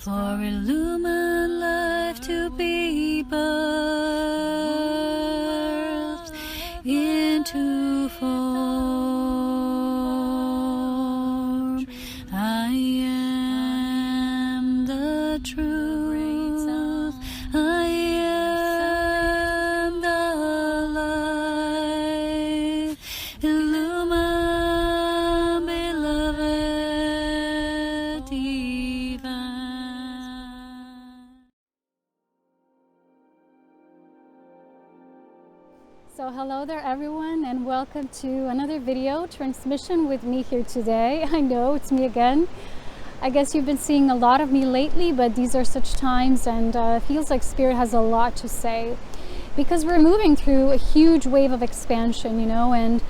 for illumined life to be birthed into form. I am the truth. I am the light. Illumined, beloved divine. So hello there everyone, and welcome to another video transmission with me here today. I know it's me again. I guess you've been seeing a lot of me lately, but these are such times, and it feels like Spirit has a lot to say because we're moving through a huge wave of expansion, and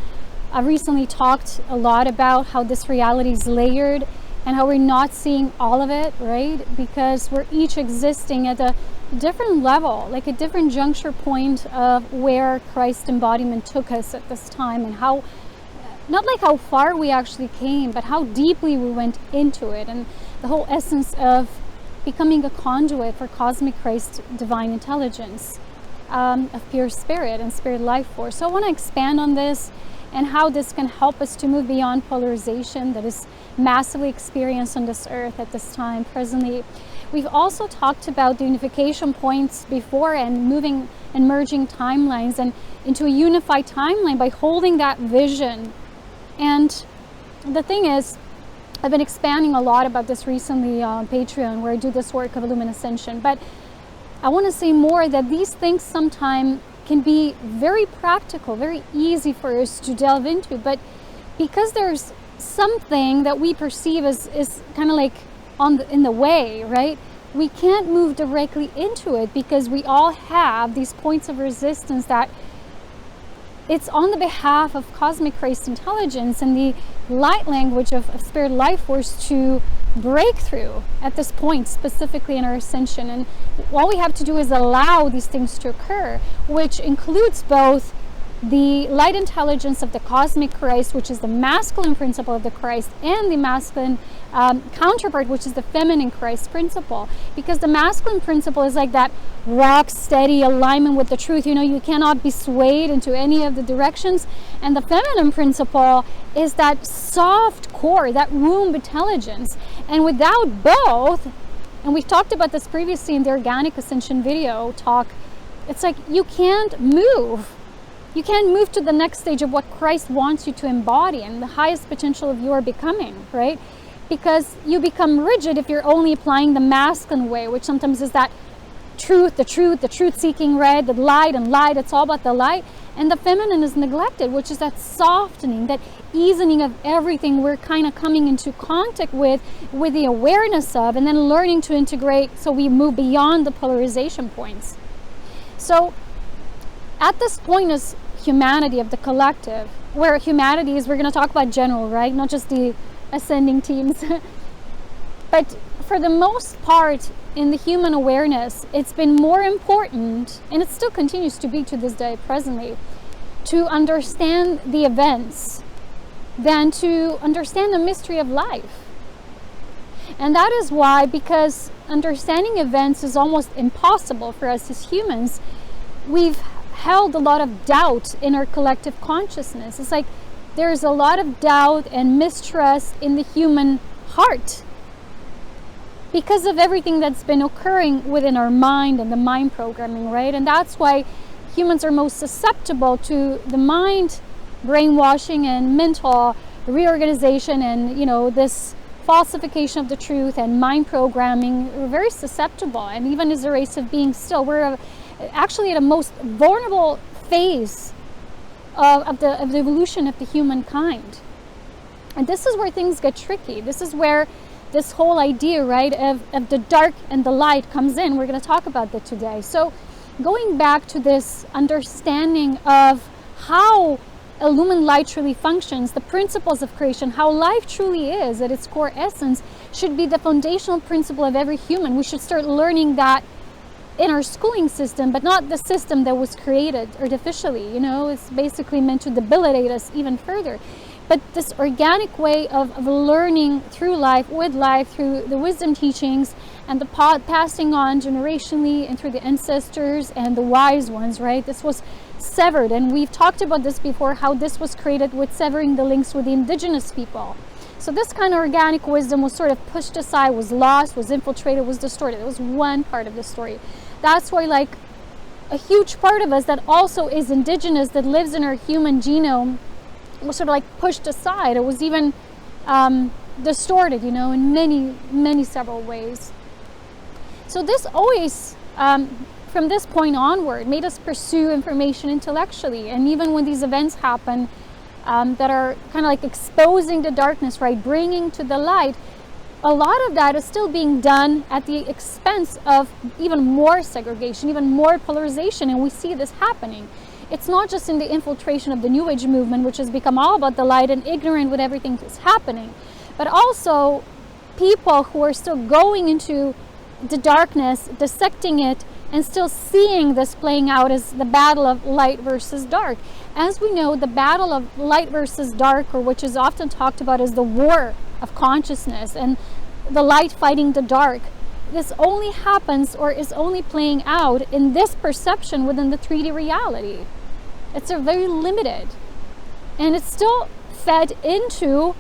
I've recently talked a lot about how this reality is layered and how we're not seeing all of it, right? Because we're each existing at a different level, like a different juncture point of where Christ embodiment took us at this time, and how, not like how far we actually came, but how deeply we went into it, and the whole essence of becoming a conduit for cosmic Christ divine intelligence, of pure spirit and spirit life force. So I want to expand on this and how this can help us to move beyond polarization that is massively experienced on this earth at this time presently. We've also talked about the unification points before and moving and merging timelines and into a unified timeline by holding that vision. And the thing is, I've been expanding a lot about this recently on Patreon, where I do this work of illumined Ascension, but I want to say more that these things sometimes can be very practical, very easy for us to delve into, but because there's something that we perceive as is kind of like in the way, right? We can't move directly into it because we all have these points of resistance that it's on the behalf of cosmic Christ intelligence and the light language of spirit life force to break through at this point, specifically in our ascension. And all we have to do is allow these things to occur, which includes both the light intelligence of the cosmic Christ, which is the masculine principle of the Christ, and the masculine counterpart, which is the feminine Christ principle. Because the masculine principle is like that rock steady alignment with the truth. You cannot be swayed into any of the directions. And the feminine principle is that soft core, that womb intelligence. And without both, and we've talked about this previously in the Organic Ascension video talk, it's like you can't move. You can't move to the next stage of what Christ wants you to embody and the highest potential of your becoming, right? Because you become rigid if you're only applying the masculine way, which sometimes is that the truth-seeking, right? The light, it's all about the light. And the feminine is neglected, which is that softening, that easing of everything we're kind of coming into contact with the awareness of, and then learning to integrate so we move beyond the polarization points. So at this point is humanity of the collective, where humanity is, we're going to talk about general, right? Not just the ascending teams. But for the most part, in the human awareness, it's been more important, and it still continues to be to this day presently, to understand the events than to understand the mystery of life. And that is why, because understanding events is almost impossible for us as humans, we've held a lot of doubt in our collective consciousness. It's like there's a lot of doubt and mistrust in the human heart because of everything that's been occurring within our mind and the mind programming, right? And that's why humans are most susceptible to the mind brainwashing and mental reorganization and, this falsification of the truth and mind programming. We're very susceptible, and even as a race of beings still, we're actually at a most vulnerable phase of the evolution of the humankind. And this is where things get tricky. This is where this whole idea, right, of the dark and the light comes in. We're going to talk about that today. So going back to this understanding of how illumined light truly functions, the principles of creation, how life truly is at its core essence, should be the foundational principle of every human. We should start learning that in our schooling system, but not the system that was created artificially. It's basically meant to debilitate us even further. but this organic way of learning through life, with life, through the wisdom teachings and the passing on generationally and through the ancestors and the wise ones, right? This was severed, and we've talked about this before, how this was created with severing the links with the indigenous people. So this kind of organic wisdom was sort of pushed aside, was lost, was infiltrated, was distorted. It was one part of the story. That's why, like, a huge part of us that also is indigenous, that lives in our human genome, was sort of like pushed aside. It was even distorted, you know, in many several ways. So this always, from this point onward, made us pursue information intellectually. And even when these events happen, that are kind of like exposing the darkness, right, bringing to the light, a lot of that is still being done at the expense of even more segregation, even more polarization, and we see this happening. It's not just in the infiltration of the New Age movement, which has become all about the light and ignorant with everything that's happening, but also people who are still going into the darkness, dissecting it, and still seeing this playing out as the battle of light versus dark. As we know, the battle of light versus dark, or which is often talked about as the war of consciousness and the light fighting the dark, this only happens or is only playing out in this perception within the 3D reality. It's a very limited, and it's still fed into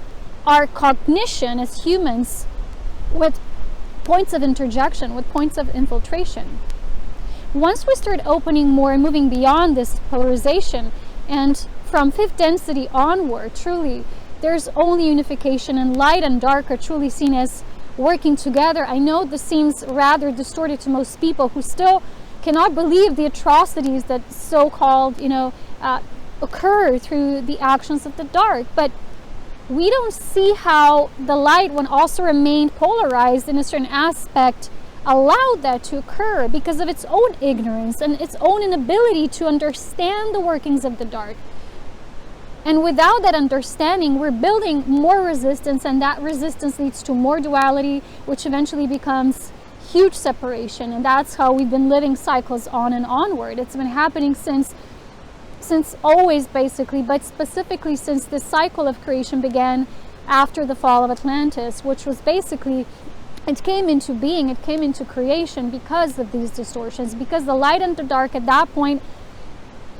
our cognition as humans with points of interjection, with points of infiltration. Once we start opening more and moving beyond this polarization, and from fifth density onward, truly, there's only unification, and light and dark are truly seen as working together. I know this seems rather distorted to most people who still cannot believe the atrocities that so-called, occur through the actions of the dark, but we don't see how the light, when also remained polarized in a certain aspect, allowed that to occur because of its own ignorance and its own inability to understand the workings of the dark. And without that understanding, we're building more resistance, and that resistance leads to more duality, which eventually becomes huge separation. And that's how we've been living cycles on and onward. It's been happening since always, basically, but specifically since this cycle of creation began after the fall of Atlantis, which was basically, it came into being, it came into creation because of these distortions, because the light and the dark at that point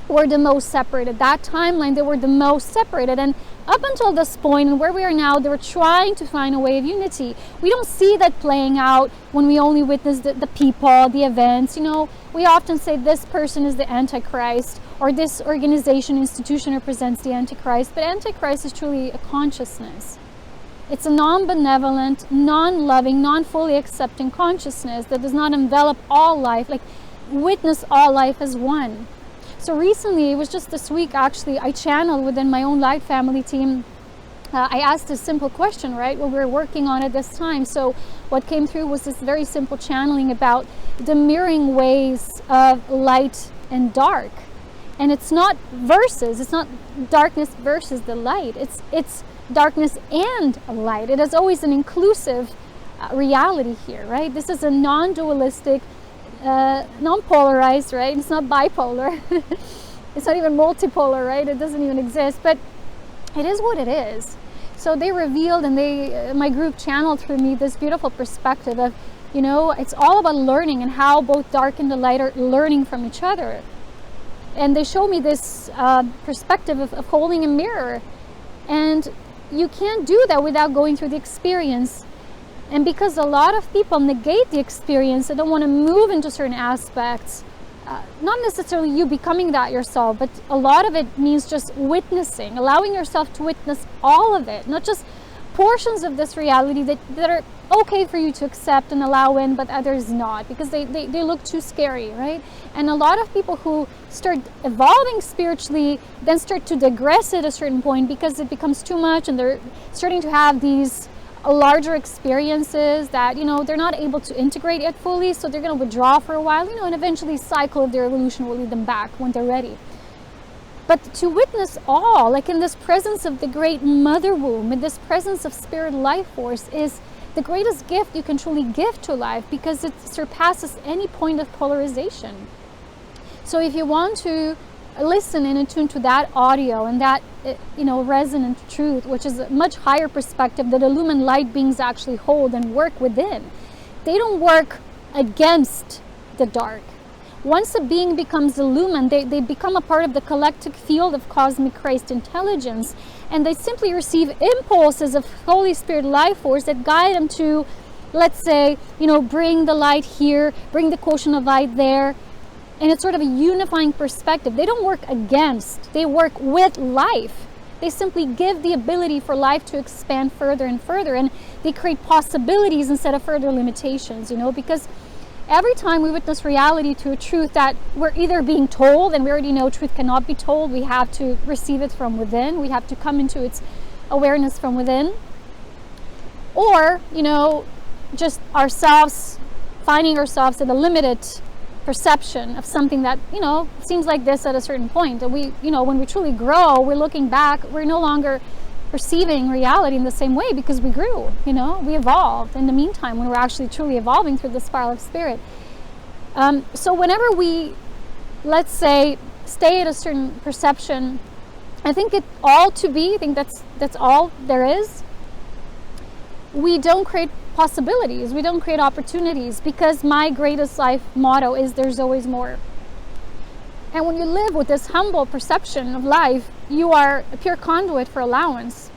were the most separated. That timeline, they were the most separated. And up until this point, and where we are now, they were trying to find a way of unity. We don't see that playing out when we only witness the people, the events. We often say this person is the Antichrist, or this organization, institution represents the Antichrist. But Antichrist is truly a consciousness. It's a non-benevolent, non-loving, non-fully accepting consciousness that does not envelop all life, like witness all life as one. So recently, it was just this week actually, I channeled within my own light family team. I asked a simple question, right, what we were working on at this time. So what came through was this very simple channeling about the mirroring ways of light and dark. And it's not versus, it's not darkness versus the light. It's darkness and light. It is always an inclusive reality here, right? This is a non-dualistic, non-polarized, right? It's not bipolar. It's not even multipolar, right? It doesn't even exist, but it is what it is. So they revealed, and my group channeled through me this beautiful perspective of, it's all about learning and how both dark and the light are learning from each other. And they show me this perspective of holding a mirror, and you can't do that without going through the experience. And because a lot of people negate the experience, they don't want to move into certain aspects, not necessarily you becoming that yourself, but a lot of it means just witnessing, allowing yourself to witness all of it, not just portions of this reality that are okay for you to accept and allow in, but others not, because they look too scary, right? And a lot of people who start evolving spiritually then start to digress at a certain point because it becomes too much, and they're starting to have these larger experiences that they're not able to integrate yet fully, so they're going to withdraw for a while, and eventually cycle of their evolution will lead them back when they're ready. But to witness all, like in this presence of the great mother womb, in this presence of spirit life force, is the greatest gift you can truly give to life, because it surpasses any point of polarization. So if you want to listen and attune to that audio and that resonant truth, which is a much higher perspective that illumined light beings actually hold and work within. They don't work against the dark. Once a being becomes illumined, they become a part of the collective field of cosmic Christ intelligence, and they simply receive impulses of Holy Spirit life force that guide them to, let's say, bring the light here, bring the quotient of light there. And it's sort of a unifying perspective. They don't work against, they work with life. They simply give the ability for life to expand further and further, and they create possibilities instead of further limitations, because every time we witness reality to a truth that we're either being told, and we already know truth cannot be told, we have to receive it from within, we have to come into its awareness from within, or, just ourselves, finding ourselves at a limited perception of something that, seems like this at a certain point. And we, when we truly grow, we're looking back, we're no longer perceiving reality in the same way because we grew, we evolved in the meantime when we're actually truly evolving through the spiral of spirit. So whenever we, let's say, stay at a certain perception, I think I think that's all there is. We don't create possibilities, we don't create opportunities, because my greatest life motto is there's always more. And when you live with this humble perception of life, you are a pure conduit for allowance.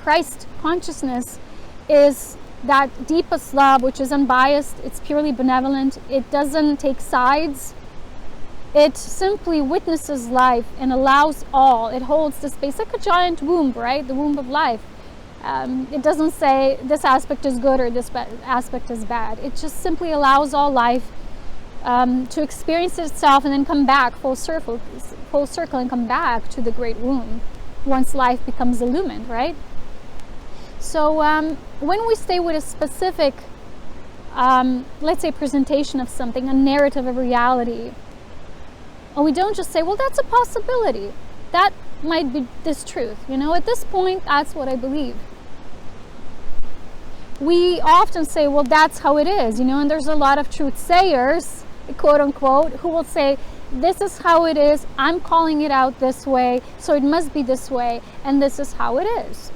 Christ consciousness is that deepest love, which is unbiased, it's purely benevolent, it doesn't take sides, it simply witnesses life and allows all. It holds the space like a giant womb, right? The womb of life. It doesn't say this aspect is good or this aspect is bad. It just simply allows all life to experience itself and then come back full circle and come back to the great womb once life becomes illumined, right? So when we stay with a specific, let's say, presentation of something, a narrative of reality, and we don't just say, well, that's a possibility, that might be this truth, at this point, that's what I believe. We often say, well, that's how it is, and there's a lot of truth sayers, quote unquote, who will say, this is how it is, I'm calling it out this way, so it must be this way, and this is how it is.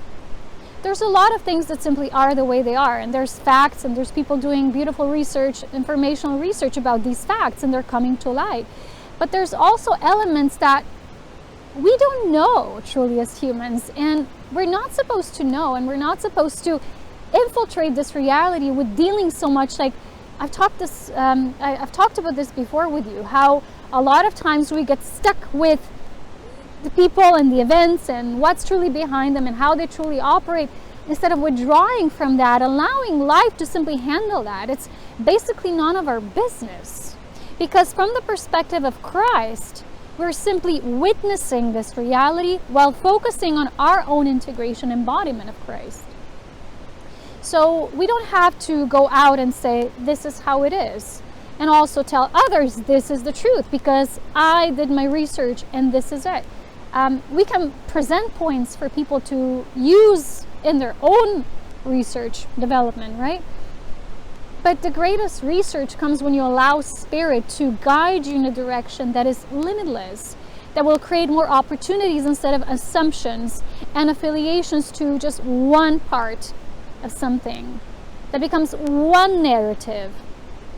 There's a lot of things that simply are the way they are, and there's facts, and there's people doing beautiful research, informational research about these facts, and they're coming to light. But there's also elements that we don't know truly as humans, and we're not supposed to know, and we're not supposed to infiltrate this reality with dealing so much. Like I've talked about this before with you, how a lot of times we get stuck with the people and the events and what's truly behind them and how they truly operate, instead of withdrawing from that, allowing life to simply handle that. It's basically none of our business, because from the perspective of Christ, we're simply witnessing this reality while focusing on our own integration embodiment of Christ. So we don't have to go out and say, this is how it is, and also tell others this is the truth because I did my research and this is it. We can present points for people to use in their own research development, right? But the greatest research comes when you allow Spirit to guide you in a direction that is limitless, that will create more opportunities instead of assumptions and affiliations to just one part of something. That becomes one narrative.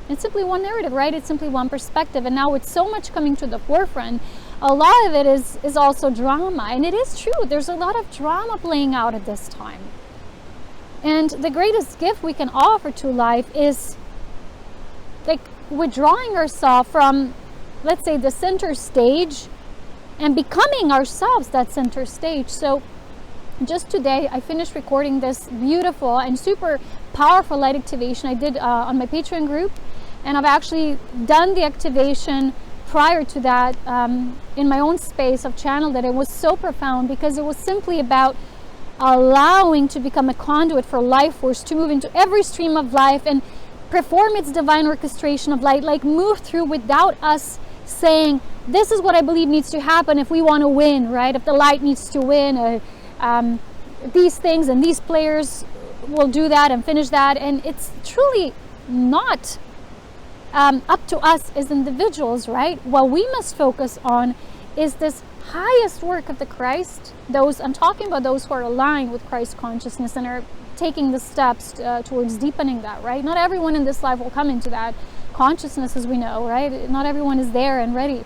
It's simply one narrative, right? It's simply one perspective. And now with so much coming to the forefront, a lot of it is also drama. And it is true, there's a lot of drama playing out at this time. And the greatest gift we can offer to life is like withdrawing ourselves from, let's say, the center stage and becoming ourselves that center stage. So just today, I finished recording this beautiful and super powerful light activation I did on my Patreon group. And I've actually done the activation prior to that in my own space. I've channeled it. It was so profound because it was simply about allowing to become a conduit for life force to move into every stream of life and perform its divine orchestration of light, like move through without us saying, this is what I believe needs to happen if we want to win, right? If the light needs to win, these things and these players will do that and finish that. And it's truly not up to us as individuals, right? What we must focus on is this highest work of the Christ. Those, I'm talking about those who are aligned with Christ consciousness and are taking the steps towards deepening that, right? Not everyone in this life will come into that consciousness, as we know, right? Not everyone is there and ready.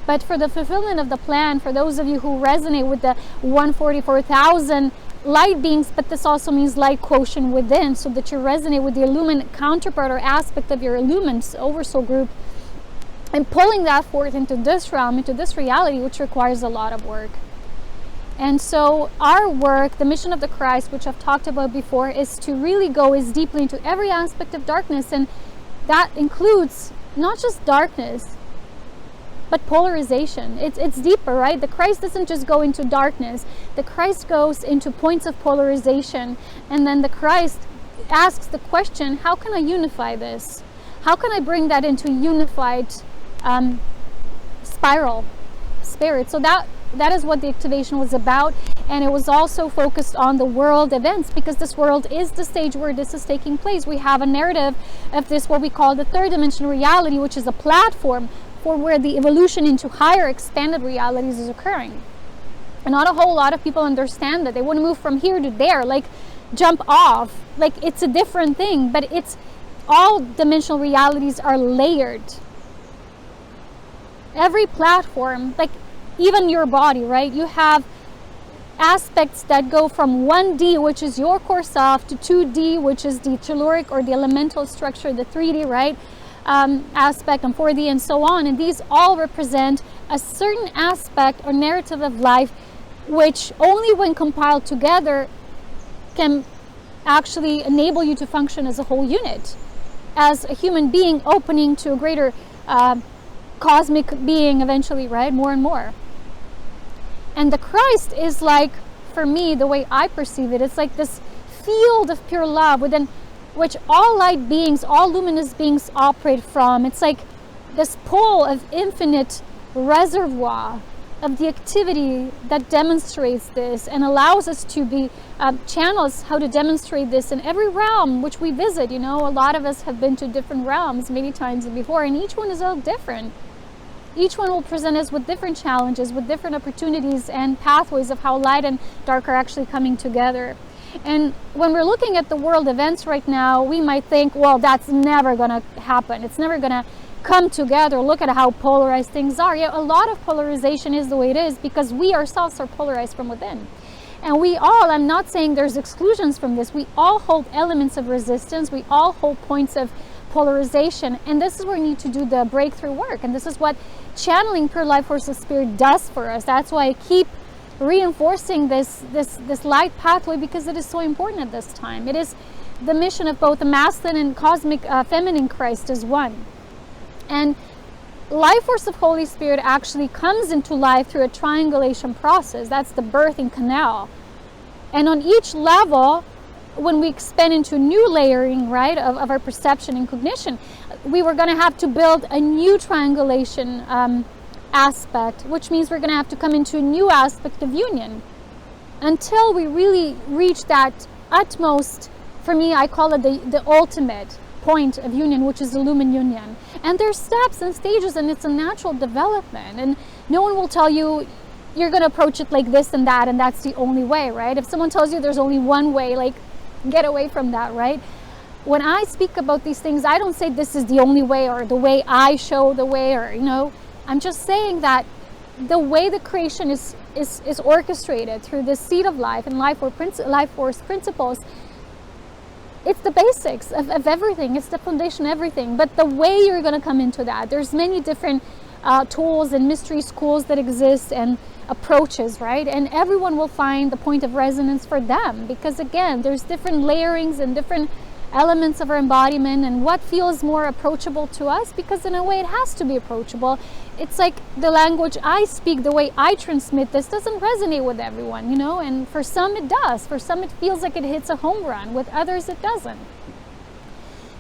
But for the fulfillment of the plan, for those of you who resonate with the 144,000 light beings, but this also means light quotient within, so that you resonate with the illumined counterpart or aspect of your illumined oversoul group, and pulling that forth into this realm, into this reality, which requires a lot of work. And so our work, the mission of the Christ, which I've talked about before, is to really go as deeply into every aspect of darkness, and that includes not just darkness, but polarization. It's deeper, right? The Christ doesn't just go into darkness. The Christ goes into points of polarization, and then the Christ asks the question, how can I unify this? How can I bring that into unified spirit? So that is what the activation was about, and it was also focused on the world events, because this world is the stage where this is taking place. We have a narrative of this, what we call the third dimensional reality, which is a platform for where the evolution into higher expanded realities is occurring. And not a whole lot of people understand that. They want to move from here to there, like jump off, like it's a different thing, but it's all dimensional realities are layered. Every platform, like even your body, right? You have aspects that go from 1D, which is your core self, to 2D, which is the telluric or the elemental structure, the 3D, right? Aspect, and 4D, and so on. And these all represent a certain aspect or narrative of life, which only when compiled together can actually enable you to function as a whole unit, as a human being opening to a greater cosmic being eventually, right? More and more. And the Christ is like, for me, the way I perceive it, it's like this field of pure love within which all light beings, all luminous beings operate from. It's like this pool of infinite reservoir of the activity that demonstrates this and allows us to be channels how to demonstrate this in every realm which we visit. You know, a lot of us have been to different realms many times before, and each one is all different. Each one will present us with different challenges, with different opportunities and pathways of how light and dark are actually coming together. And when we're looking at the world events right now, we might think, well, that's never going to happen. It's never going to come together. Look at how polarized things are. Yeah, a lot of polarization is the way it is because we ourselves are polarized from within. And we all, I'm not saying there's exclusions from this, we all hold elements of resistance. We all hold points of polarization. And this is where we need to do the breakthrough work. And this is what channeling pure life force of spirit does for us. That's why I keep reinforcing this light pathway, because it is so important at this time. It is the mission of both the masculine and cosmic feminine Christ as one. And life force of Holy Spirit actually comes into life through a triangulation process. That's the birthing canal. And on each level, when we expand into new layering, right, of our perception and cognition, we were going to have to build a new triangulation aspect, which means we're going to have to come into a new aspect of union until we really reach that utmost, for me, I call it the ultimate point of union, which is the illumined union. And there's steps and stages, and it's a natural development. And no one will tell you you're going to approach it like this and that's the only way, right? If someone tells you there's only one way, like, get away from that, right? When I speak about these things, I don't say this is the only way or the way I show the way, or, you know, I'm just saying that the way the creation is orchestrated through the seed of life and life force principles, it's the basics of everything. It's the foundation of everything. But the way you're going to come into that, there's many different tools and mystery schools that exist and approaches, right? And everyone will find the point of resonance for them, because again, there's different layerings and different elements of our embodiment and what feels more approachable to us, because in a way it has to be approachable. It's like the language I speak, the way I transmit this doesn't resonate with everyone, you know, and for some it does. For some it feels like it hits a home run. With others it doesn't.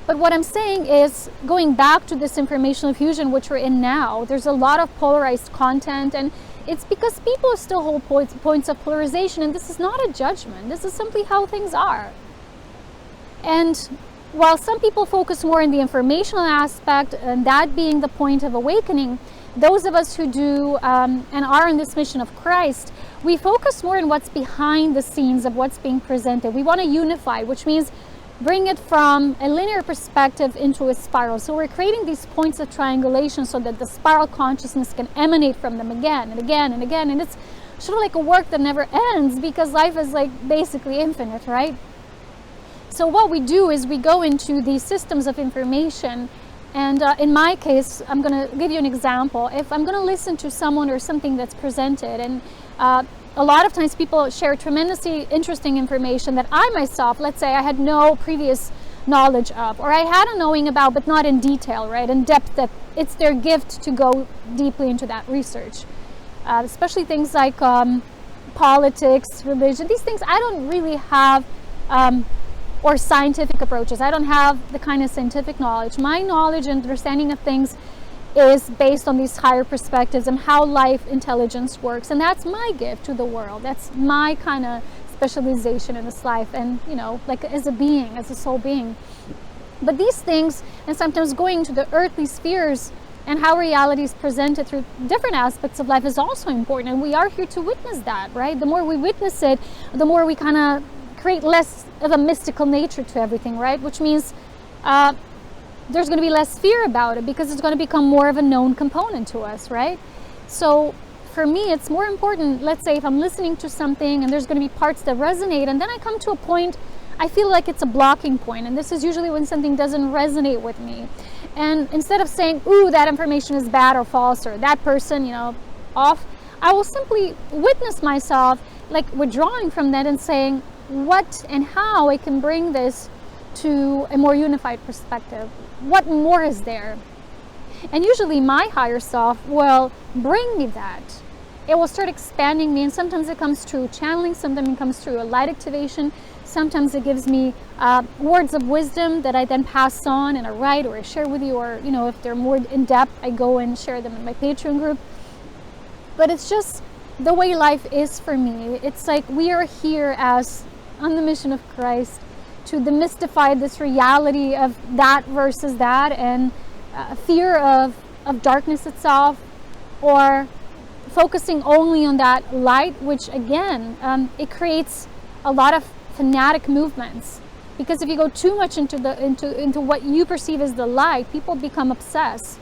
But what I'm saying is, going back to this informational fusion which we're in now, there's a lot of polarized content, and it's because people still hold points of polarization, and this is not a judgment. This is simply how things are. And while some people focus more on the informational aspect, and that being the point of awakening, those of us who do and are in this mission of Christ, we focus more on what's behind the scenes of what's being presented. We want to unify, which means bring it from a linear perspective into a spiral. So we're creating these points of triangulation so that the spiral consciousness can emanate from them again and again and again. And it's sort of like a work that never ends, because life is like basically infinite, right? So what we do is we go into these systems of information. And in my case, I'm going to give you an example. If I'm going to listen to someone or something that's presented, and a lot of times people share tremendously interesting information that I myself, let's say I had no previous knowledge of, or I had a knowing about, but not in detail, right, in depth, that it's their gift to go deeply into that research. Especially things like politics, religion, these things I don't really have, or scientific approaches. I don't have the kind of scientific knowledge. My knowledge and understanding of things is based on these higher perspectives and how life intelligence works. And that's my gift to the world. That's my kind of specialization in this life, and, you know, like as a being, as a soul being. But these things, and sometimes going to the earthly spheres and how reality is presented through different aspects of life, is also important. And we are here to witness that, right? The more we witness it, the more we kind of create less of a mystical nature to everything, right? Which means there's going to be less fear about it, because it's going to become more of a known component to us, right? So for me, it's more important, let's say if I'm listening to something and there's going to be parts that resonate, and then I come to a point, I feel like it's a blocking point, and this is usually when something doesn't resonate with me. And instead of saying, ooh, that information is bad or false, or that person, you know, off, I will simply witness myself like withdrawing from that and saying what and how I can bring this to a more unified perspective. What more is there? And usually my higher self will bring me that. It will start expanding me, and sometimes it comes through channeling, sometimes it comes through a light activation, sometimes it gives me words of wisdom that I then pass on and I write or I share with you, or, you know, if they're more in depth, I go and share them in my Patreon group. But it's just the way life is for me. It's like we are here as on the mission of Christ to demystify this reality of that versus that, and fear of darkness itself, or focusing only on that light, which again, it creates a lot of fanatic movements. Because if you go too much into what you perceive as the light, people become obsessed,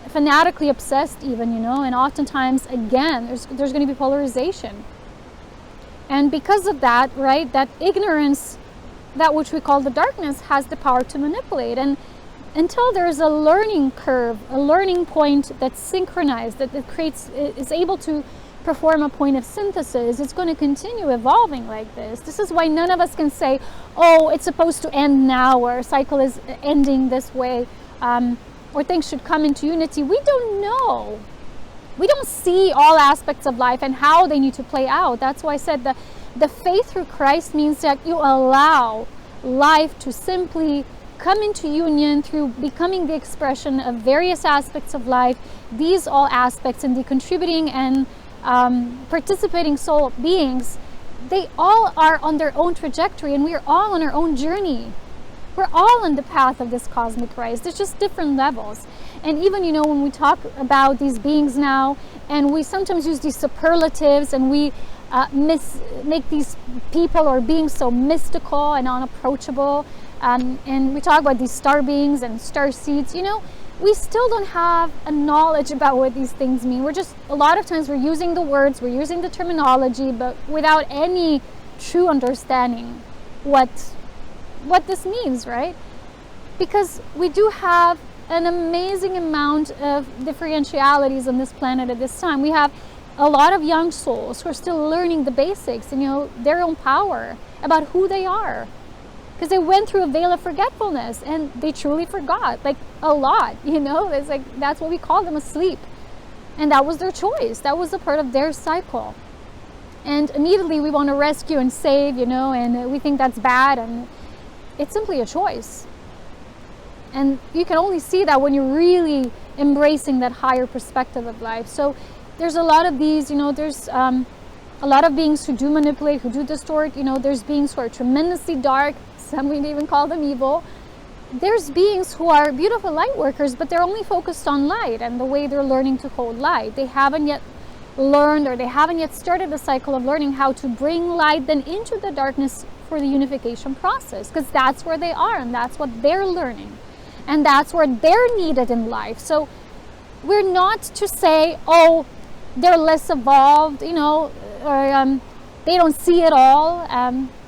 fanatically obsessed even, you know, and oftentimes again, there's going to be polarization. And because of that, right, that ignorance, that which we call the darkness, has the power to manipulate. And until there's a learning curve, a learning point that's synchronized, that is able to perform a point of synthesis, it's going to continue evolving like this. This is why none of us can say, oh, it's supposed to end now, or a cycle is ending this way, or things should come into unity. We don't know. We don't see all aspects of life and how they need to play out. That's why I said the faith through Christ means that you allow life to simply come into union through becoming the expression of various aspects of life. These all aspects, and the contributing and participating soul beings, they all are on their own trajectory, and we are all on our own journey. We're all on the path of this cosmic rise. There's just different levels. And even, you know, when we talk about these beings now, and we sometimes use these superlatives, and we make these people or beings so mystical and unapproachable, and we talk about these star beings and star seeds, you know, we still don't have a knowledge about what these things mean. We're just, a lot of times we're using the words, we're using the terminology, but without any true understanding what this means, right? Because we do have an amazing amount of differentialities on this planet at this time. We have a lot of young souls who are still learning the basics and, you know, their own power about who they are, because they went through a veil of forgetfulness and they truly forgot, like a lot, you know. It's like, that's what we call them, asleep, and that was their choice. That was a part of their cycle. And immediately we want to rescue and save, you know, and we think that's bad, and it's simply a choice. And you can only see that when you're really embracing that higher perspective of life. So there's a lot of these, you know, there's a lot of beings who do manipulate, who do distort, you know. There's beings who are tremendously dark, some would even call them evil, there's beings who are beautiful light workers, but they're only focused on light and the way they're learning to hold light. They haven't yet learned, or they haven't yet started the cycle of learning how to bring light then into the darkness for the unification process, because that's where they are and that's what they're learning, and that's where they're needed in life. So we're not to say, oh, they're less evolved, you know, or they don't see it all.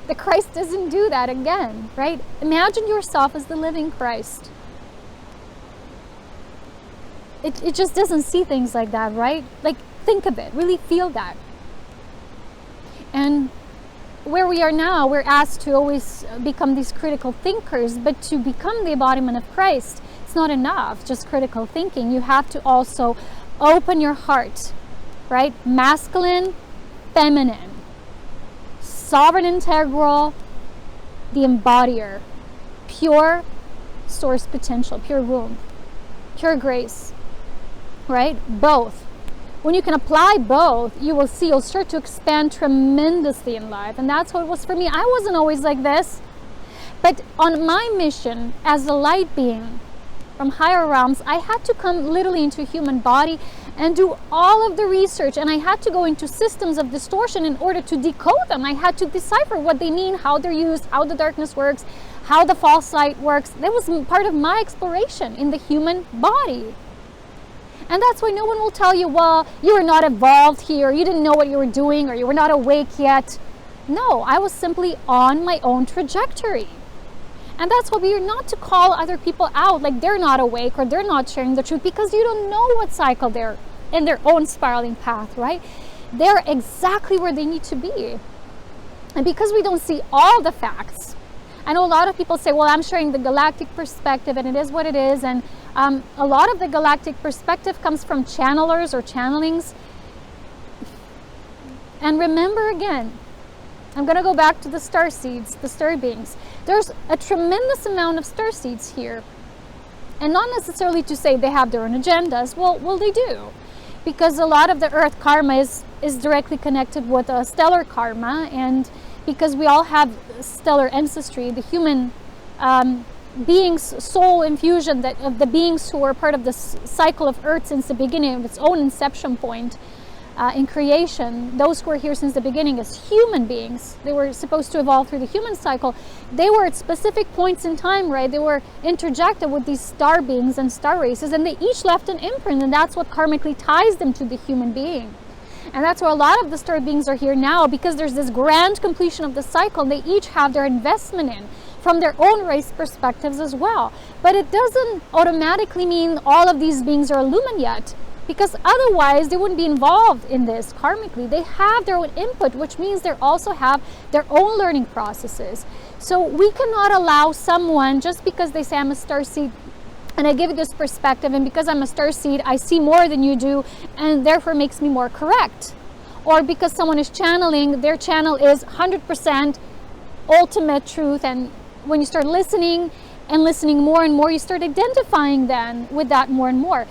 The Christ doesn't do that again, right? Imagine yourself as the living Christ. It just doesn't see things like that, right? Like, think of it, really feel that. And where we are now, we're asked to always become these critical thinkers, but to become the embodiment of Christ, it's not enough, just critical thinking. You have to also open your heart, right? Masculine, feminine, sovereign, integral, the embodier, pure source potential, pure womb, pure grace, right? Both. When you can apply both, you will see you'll start to expand tremendously in life. And that's what it was for me. I wasn't always like this. But on my mission as a light being from higher realms, I had to come literally into a human body and do all of the research. And I had to go into systems of distortion in order to decode them. I had to decipher what they mean, how they're used, how the darkness works, how the false light works. That was part of my exploration in the human body. And that's why no one will tell you, well, you were not evolved here, you didn't know what you were doing, or you were not awake yet. No, I was simply on my own trajectory. And that's why we are not to call other people out like they're not awake or they're not sharing the truth, because you don't know what cycle they're in their own spiraling path, right? They're exactly where they need to be. And because we don't see all the facts, I know a lot of people say, well, I'm sharing the galactic perspective and it is what it is. And a lot of the galactic perspective comes from channelers or channelings. And remember again, I'm going to go back to the star seeds, the star beings. There's a tremendous amount of star seeds here. And not necessarily to say they have their own agendas. Well, they do. Because a lot of the earth karma is directly connected with a stellar karma. And because we all have stellar ancestry, the human beings, soul infusion that of the beings who are part of the cycle of earth since the beginning of its own inception point in creation, those who were here since the beginning as human beings, they were supposed to evolve through the human cycle. They were at specific points in time, right? They were interjected with these star beings and star races, and they each left an imprint, and that's what karmically ties them to the human being. And that's why a lot of the star beings are here now, because there's this grand completion of the cycle, and they each have their investment in from their own race perspectives as well. But it doesn't automatically mean all of these beings are illumined yet, because otherwise they wouldn't be involved in this karmically. They have their own input, which means they also have their own learning processes. So we cannot allow someone, just because they say I'm a starseed and I give you this perspective, and because I'm a starseed I see more than you do and therefore makes me more correct. Or because someone is channeling, their channel is 100% ultimate truth, and when you start listening and listening more and more, you start identifying then with that more and more.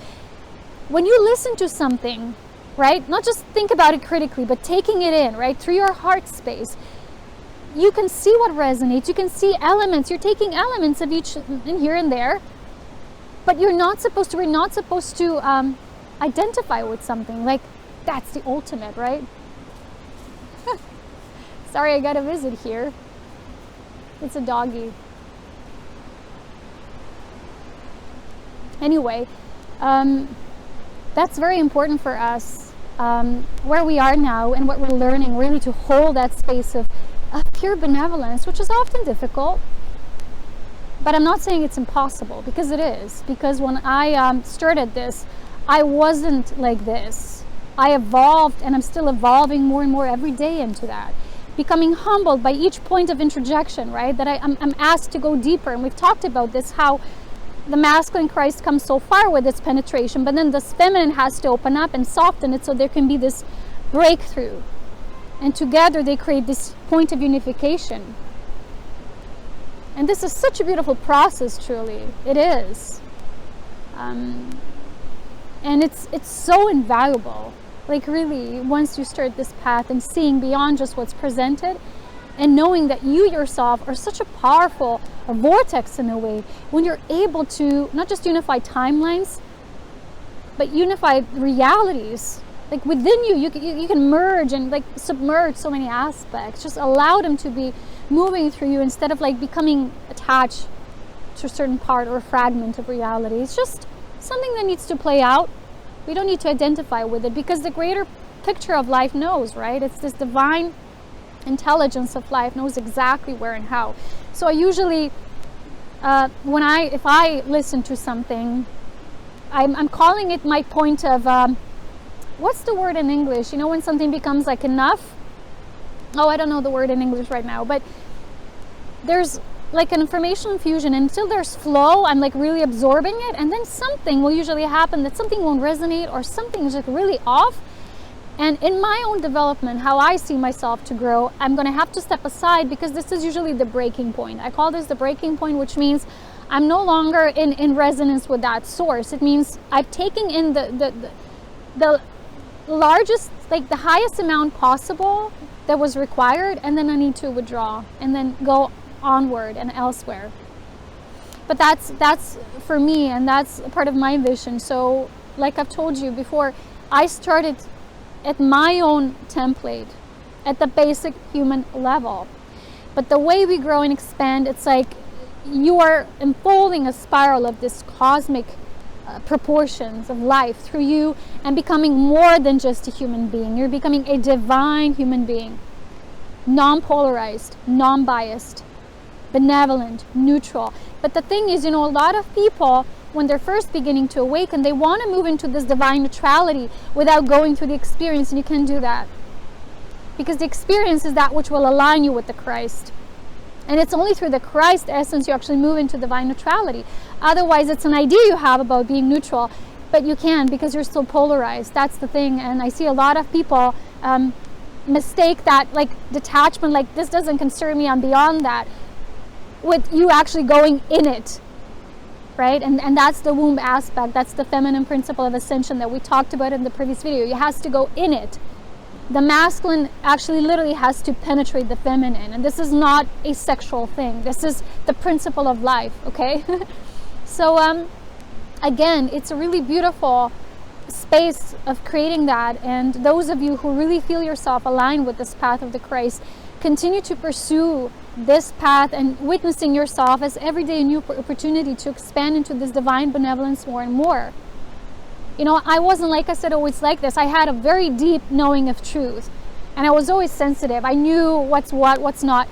When you listen to something, right, not just think about it critically, but taking it in, right, through your heart space, you can see what resonates. You can see elements. You're taking elements of each in here and there, but we're not supposed to identify with something like that's the ultimate, right? Sorry, I got a visit here. It's a doggy. Anyway, that's very important for us, where we are now and what we're learning, really to hold that space of pure benevolence, which is often difficult. But I'm not saying it's impossible, because it is. Because when I started this, I wasn't like this. I evolved, and I'm still evolving more and more every day into that. Becoming humbled by each point of introjection, right? That I'm asked to go deeper. And we've talked about this, how the masculine Christ comes so far with its penetration, but then this feminine has to open up and soften it so there can be this breakthrough. And together they create this point of unification. And this is such a beautiful process, truly. It is. And it's so invaluable. Like really, once you start this path and seeing beyond just what's presented, and knowing that you yourself are such a powerful a vortex in a way, when you're able to not just unify timelines, but unify realities. Like within you, you can merge and like submerge so many aspects. Just allow them to be moving through you instead of like becoming attached to a certain part or fragment of reality. It's just something that needs to play out. We don't need to identify with it because the greater picture of life knows, right? It's this divine intelligence of life knows exactly where and how. So I usually, if I listen to something, I'm calling it my point of, what's the word in English? You know, when something becomes like enough? Oh, I don't know the word in English right now, but there's like an information infusion, and until there's flow, I'm like really absorbing it, and then something will usually happen that something won't resonate or something is like really off. And in my own development, how I see myself to grow, I'm going to have to step aside because this is usually the breaking point. I call this the breaking point, which means I'm no longer in resonance with that source. It means I've taken in the largest, like the highest amount possible that was required, and then I need to withdraw and then go onward and elsewhere. But that's for me, and that's part of my vision. So like I've told you before, I started at my own template, at the basic human level. But the way we grow and expand, it's like you are unfolding a spiral of this cosmic proportions of life through you and becoming more than just a human being. You're becoming a divine human being, non-polarized, non-biased, benevolent, neutral. But the thing is, you know, a lot of people, when they're first beginning to awaken, they want to move into this divine neutrality without going through the experience, and you can't do that. Because the experience is that which will align you with the Christ. And it's only through the Christ essence you actually move into divine neutrality. Otherwise, it's an idea you have about being neutral, but you can't because you're still polarized. That's the thing. And I see a lot of people mistake that like detachment, like this doesn't concern me, I'm beyond that, with you actually going in it. Right? And that's the womb aspect. That's the feminine principle of ascension that we talked about in the previous video. It has to go in it. The masculine actually literally has to penetrate the feminine. And this is not a sexual thing. This is the principle of life, okay? So, again, it's a really beautiful space of creating that. And those of you who really feel yourself aligned with this path of the Christ, continue to pursue this path and witnessing yourself as every day a new opportunity to expand into this divine benevolence more and more. You know, I wasn't, like I said, always like this. I had a very deep knowing of truth, and I was always sensitive. I knew what's what, what's not,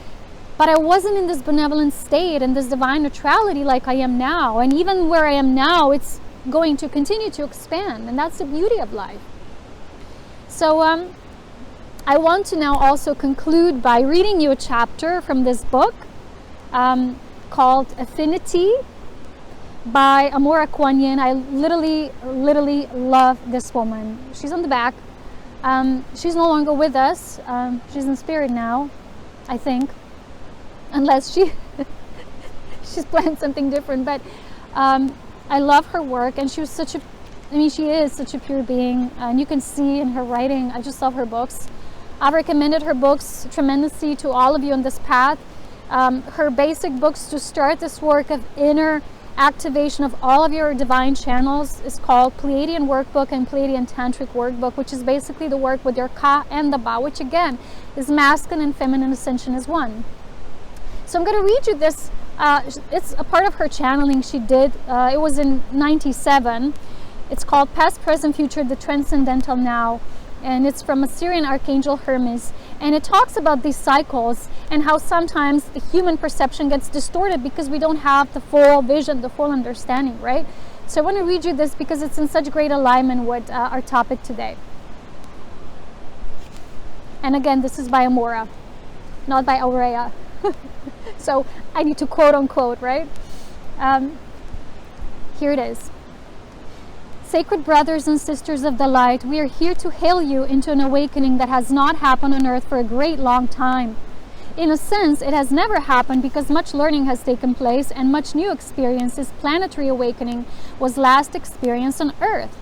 but I wasn't in this benevolent state and this divine neutrality like I am now. And even where I am now, it's going to continue to expand, and that's the beauty of life. So I want to now also conclude by reading you a chapter from this book called Affinity by Aurea. I literally love this woman. She's on the back. She's no longer with us. She's in spirit now, I think, unless she's planned something different. But I love her work, and she was she is such a pure being, and you can see in her writing. I just love her books. I've recommended her books tremendously to all of you on this path. Her basic books to start this work of inner activation of all of your divine channels is called Pleiadian Workbook and Pleiadian Tantric Workbook, which is basically the work with your Ka and the Ba, which again is masculine and feminine ascension as one. So I'm going to read you this. It's a part of her channeling she did. It was in 97. It's called Past, Present, Future, the Transcendental Now. And it's from Assyrian Archangel Hermes. And it talks about these cycles and how sometimes the human perception gets distorted because we don't have the full vision, the full understanding, right? So I want to read you this because it's in such great alignment with our topic today. And again, this is by Aurea, not by Aurea. So I need to quote unquote, right? Here it is. Sacred brothers and sisters of the light, we are here to hail you into an awakening that has not happened on earth for a great long time. In a sense, it has never happened because much learning has taken place and much new experience. This planetary awakening was last experienced on earth.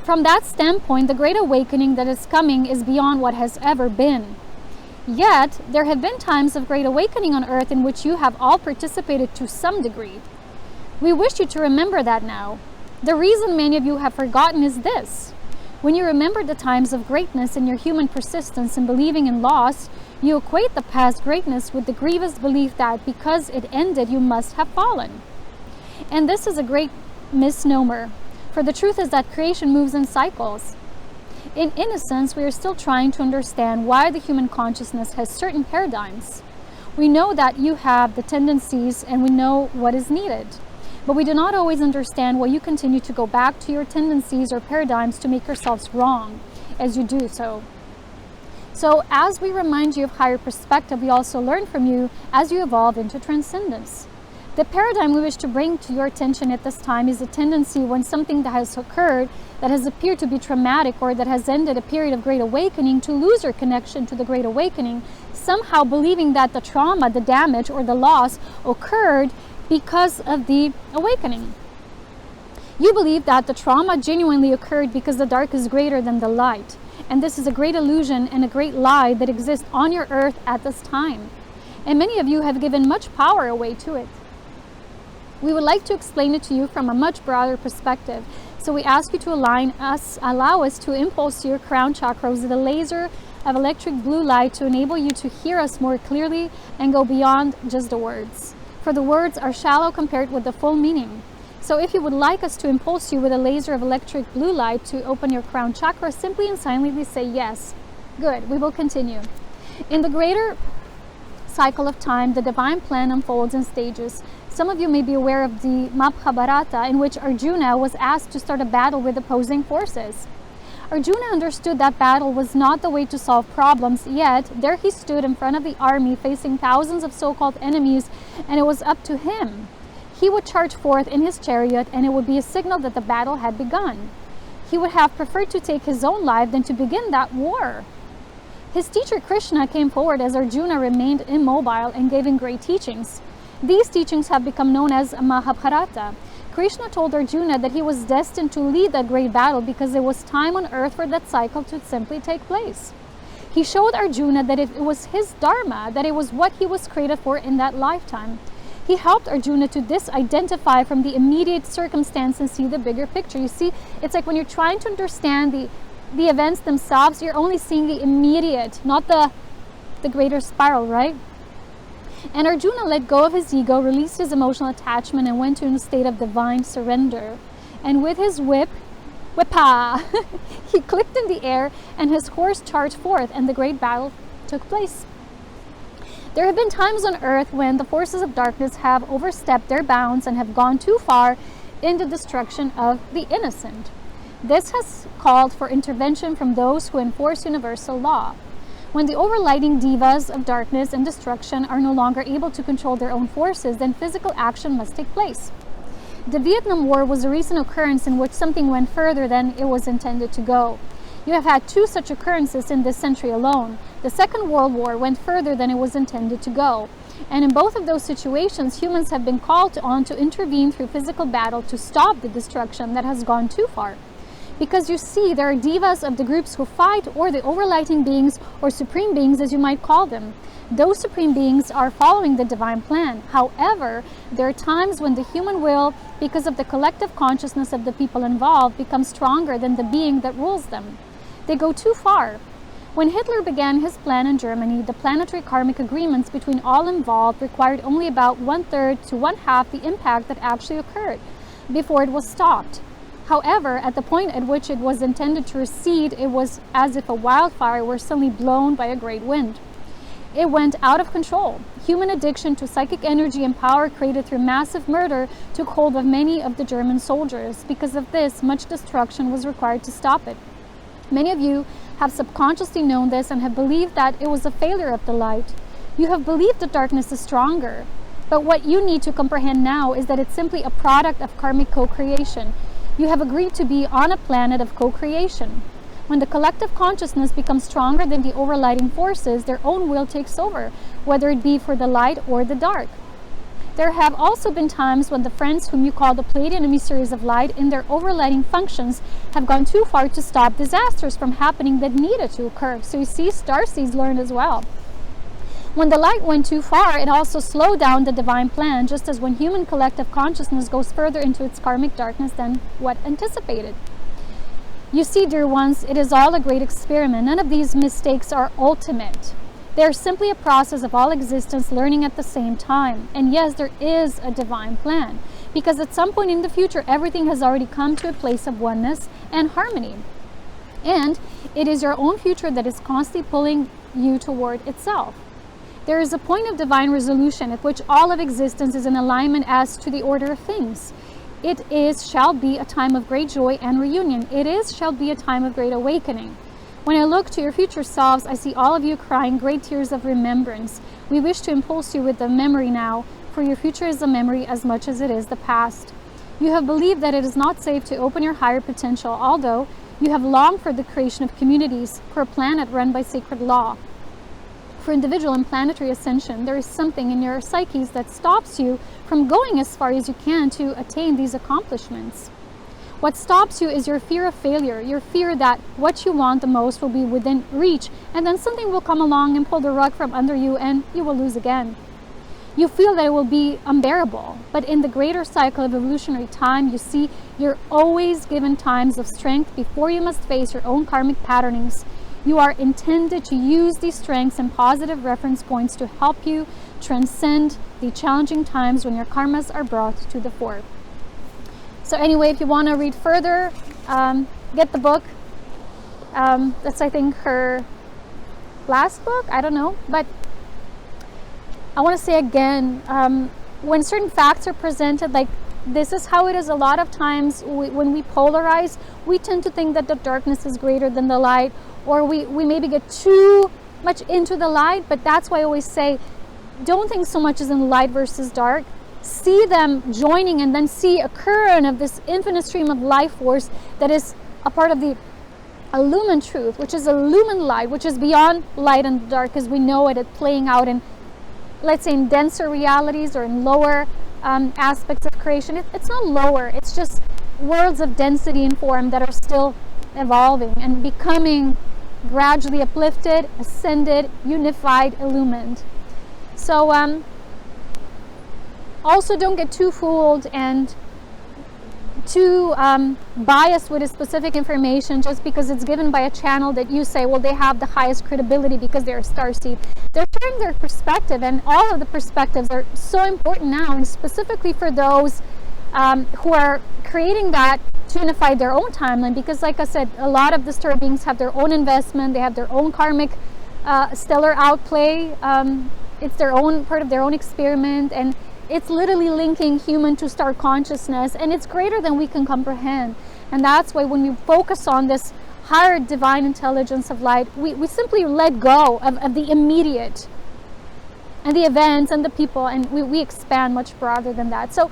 From that standpoint, the great awakening that is coming is beyond what has ever been. Yet, there have been times of great awakening on earth in which you have all participated to some degree. We wish you to remember that now. The reason many of you have forgotten is this. When you remember the times of greatness in your human persistence in believing in loss, you equate the past greatness with the grievous belief that because it ended, you must have fallen. And this is a great misnomer, for the truth is that creation moves in cycles. In innocence, we are still trying to understand why the human consciousness has certain paradigms. We know that you have the tendencies and we know what is needed. But we do not always understand why you continue to go back to your tendencies or paradigms to make yourselves wrong as you do so. So as we remind you of higher perspective, we also learn from you as you evolve into transcendence. The paradigm we wish to bring to your attention at this time is a tendency when something that has occurred that has appeared to be traumatic or that has ended a period of great awakening to lose your connection to the great awakening, somehow believing that the trauma, the damage, or the loss occurred because of the awakening. You believe that the trauma genuinely occurred because the dark is greater than the light. And this is a great illusion and a great lie that exists on your earth at this time. And many of you have given much power away to it. We would like to explain it to you from a much broader perspective. So we ask you to allow us to impulse your crown chakras with a laser of electric blue light to enable you to hear us more clearly and go beyond just the words. For the words are shallow compared with the full meaning. So if you would like us to impulse you with a laser of electric blue light to open your crown chakra, simply and silently say yes. Good, we will continue. In the greater cycle of time, the divine plan unfolds in stages. Some of you may be aware of the Mahabharata, in which Arjuna was asked to start a battle with opposing forces. Arjuna understood that battle was not the way to solve problems, yet there he stood in front of the army facing thousands of so-called enemies, and it was up to him. He would charge forth in his chariot, and it would be a signal that the battle had begun. He would have preferred to take his own life than to begin that war. His teacher Krishna came forward as Arjuna remained immobile and gave him great teachings. These teachings have become known as Mahabharata. Krishna told Arjuna that he was destined to lead that great battle because it was time on earth for that cycle to simply take place. He showed Arjuna that it was his dharma, that it was what he was created for in that lifetime. He helped Arjuna to disidentify from the immediate circumstance and see the bigger picture. You see, it's like when you're trying to understand the events themselves, you're only seeing the immediate, not the greater spiral, right? And Arjuna let go of his ego, released his emotional attachment, and went to a state of divine surrender. And with his whippa, he clicked in the air, and his horse charged forth, and the great battle took place. There have been times on earth when the forces of darkness have overstepped their bounds and have gone too far in the destruction of the innocent. This has called for intervention from those who enforce universal law. When the overlighting divas of darkness and destruction are no longer able to control their own forces, then physical action must take place. The Vietnam War was a recent occurrence in which something went further than it was intended to go. You have had two such occurrences in this century alone. The Second World War went further than it was intended to go. And in both of those situations, humans have been called on to intervene through physical battle to stop the destruction that has gone too far. Because you see, there are divas of the groups who fight, or the overlighting beings, or supreme beings as you might call them. Those supreme beings are following the divine plan. However, there are times when the human will, because of the collective consciousness of the people involved, becomes stronger than the being that rules them. They go too far. When Hitler began his plan in Germany, the planetary karmic agreements between all involved required only about 1/3 to 1/2 the impact that actually occurred before it was stopped. However, at the point at which it was intended to recede, it was as if a wildfire were suddenly blown by a great wind. It went out of control. Human addiction to psychic energy and power created through massive murder took hold of many of the German soldiers. Because of this, much destruction was required to stop it. Many of you have subconsciously known this and have believed that it was a failure of the light. You have believed that darkness is stronger. But what you need to comprehend now is that it's simply a product of karmic co-creation. You have agreed to be on a planet of co-creation. When the collective consciousness becomes stronger than the overlighting forces, their own will takes over, whether it be for the light or the dark. There have also been times when the friends whom you call the Pleiadian emissaries of light in their overlighting functions have gone too far to stop disasters from happening that needed to occur. So you see, starseeds learn as well. When the light went too far, it also slowed down the divine plan, just as when human collective consciousness goes further into its karmic darkness than what anticipated. You see, dear ones, it is all a great experiment. None of these mistakes are ultimate. They are simply a process of all existence learning at the same time. And yes, there is a divine plan, because at some point in the future, everything has already come to a place of oneness and harmony. And it is your own future that is constantly pulling you toward itself. There is a point of divine resolution at which all of existence is in alignment as to the order of things. It shall be a time of great joy and reunion. Shall be a time of great awakening. When I look to your future selves, I see all of you crying great tears of remembrance. We wish to impulse you with the memory now, for your future is a memory as much as it is the past. You have believed that it is not safe to open your higher potential, although you have longed for the creation of communities, for a planet run by sacred law. For individual and planetary ascension, there is something in your psyches that stops you from going as far as you can to attain these accomplishments. What stops you is your fear of failure, your fear that what you want the most will be within reach, and then something will come along and pull the rug from under you and you will lose again. You feel that it will be unbearable, but in the greater cycle of evolutionary time, you see you're always given times of strength before you must face your own karmic patternings. You are intended to use these strengths and positive reference points to help you transcend the challenging times when your karmas are brought to the fore. So anyway, if you want to read further, get the book. That's, I think, her last book. I don't know. But I want to say again, when certain facts are presented, like this is how it is a lot of times when we polarize, we tend to think that the darkness is greater than the light, or we maybe get too much into the light. But that's why I always say, don't think so much as in light versus dark. See them joining and then see a current of this infinite stream of life force that is a part of the illumined truth, which is illumined light, which is beyond light and dark as we know it, playing out in, let's say, in denser realities or in lower aspects of creation. It's not lower, it's just worlds of density and form that are still evolving and becoming gradually uplifted, ascended, unified, illumined. So also don't get too fooled and too biased with a specific information just because it's given by a channel that you say, well, they have the highest credibility because they're a starseed. They're sharing their perspective, and all of the perspectives are so important now, and specifically for those who are creating that to unify their own timeline, because like I said, a lot of the star beings have their own investment, they have their own karmic stellar outplay, it's their own part of their own experiment, and it's literally linking human to star consciousness, and it's greater than we can comprehend. And that's why when we focus on this higher divine intelligence of light, we simply let go of the immediate and the events and the people, and we expand much broader than that. So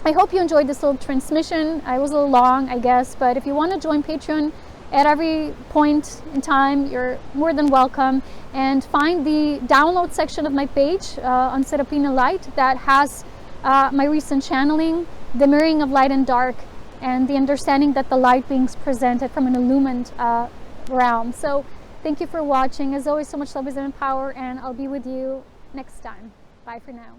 I hope you enjoyed this little transmission. I was a little long, I guess, but if you want to join Patreon at every point in time, you're more than welcome. And find the download section of my page on Serapina Light that has my recent channeling, the mirroring of light and dark, and the understanding that the light beings presented from an illumined realm. So thank you for watching. As always, so much love, wisdom, and power, and I'll be with you next time. Bye for now.